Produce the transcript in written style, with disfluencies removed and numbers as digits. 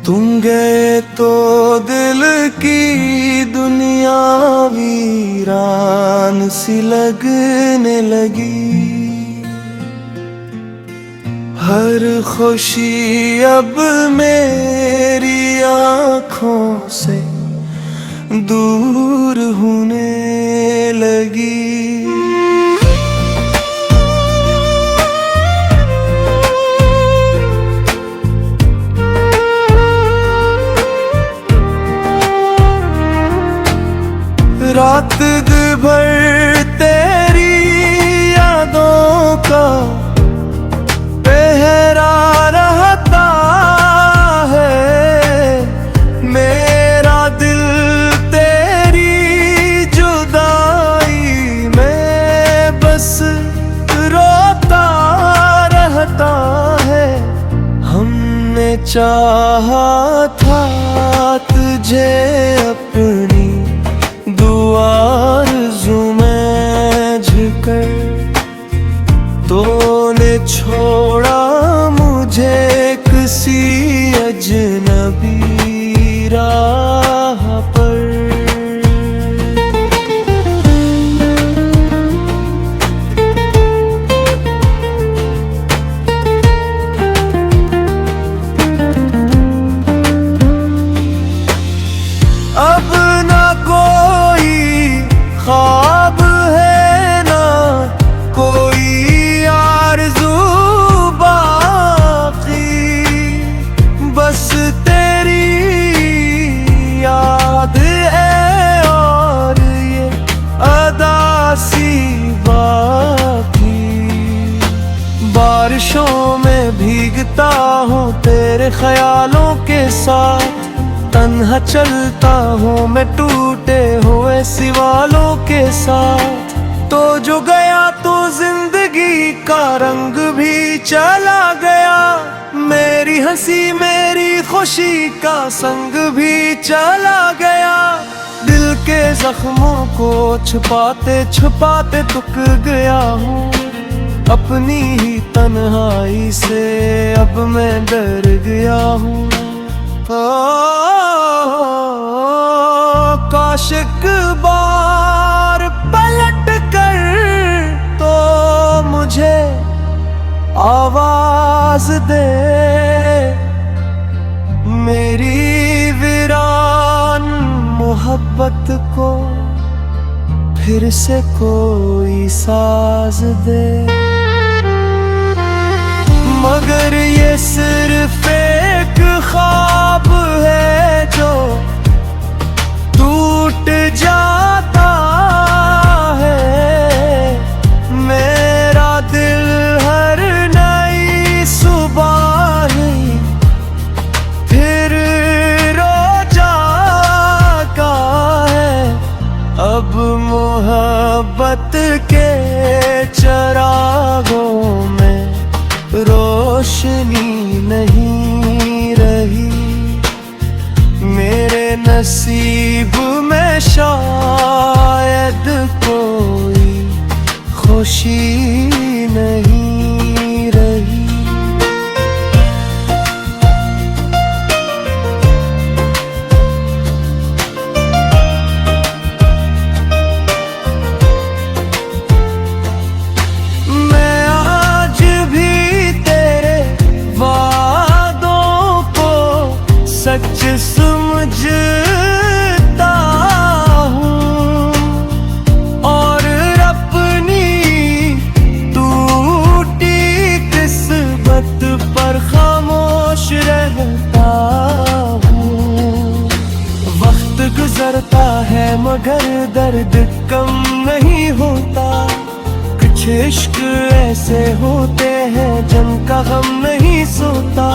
तुम गए तो दिल की दुनिया वीरान सी लगने लगी। हर खुशी अब मेरी आँखों से दूर होने लगी। रात दिन भर तेरी यादों का पहरा रहता है। मेरा दिल तेरी जुदाई में बस रोता रहता है। हमने चाहा था तुझे अपनी आरज़ू में झुकर, तूने छोड़ा मुझे किसी अजनबी राह पर। अब ना कोई ख्वाब है ना कोई आरज़ू बाकी, बस तेरी याद है और ये अदा सी बाकी। बारिशों में भीगता हूँ तेरे ख्यालों के साथ, तन्हा चलता हूँ मैं टूटे हुए सिवालों के साथ। तो जो गया तो जिंदगी का रंग भी चला गया, मेरी हंसी मेरी खुशी का संग भी चला गया। दिल के जख्मों को छुपाते छुपाते थक गया हूँ, अपनी ही तन्हाई से अब मैं डर गया हूँ। काश एक बार पलट कर तो मुझे आवाज दे, मेरी वीरान मोहब्बत को फिर से कोई साज दे। मगर ये सिर्फ एक ख्वाब है जो टूट जाता है। मेरा दिल हर नई सुबह ही फिर रो जाता है। अब मोहब्बत के चरागों में रोशनी नहीं रही, मेरे नसीब में शायद कोई खुशी नहीं रही। सच समझता हूँ और अपनी टूटी किस्मत पर खामोश रहता हूँ। वक्त गुजरता है मगर दर्द कम नहीं होता, कुछ इश्क ऐसे होते हैं जिनका गम नहीं सोता।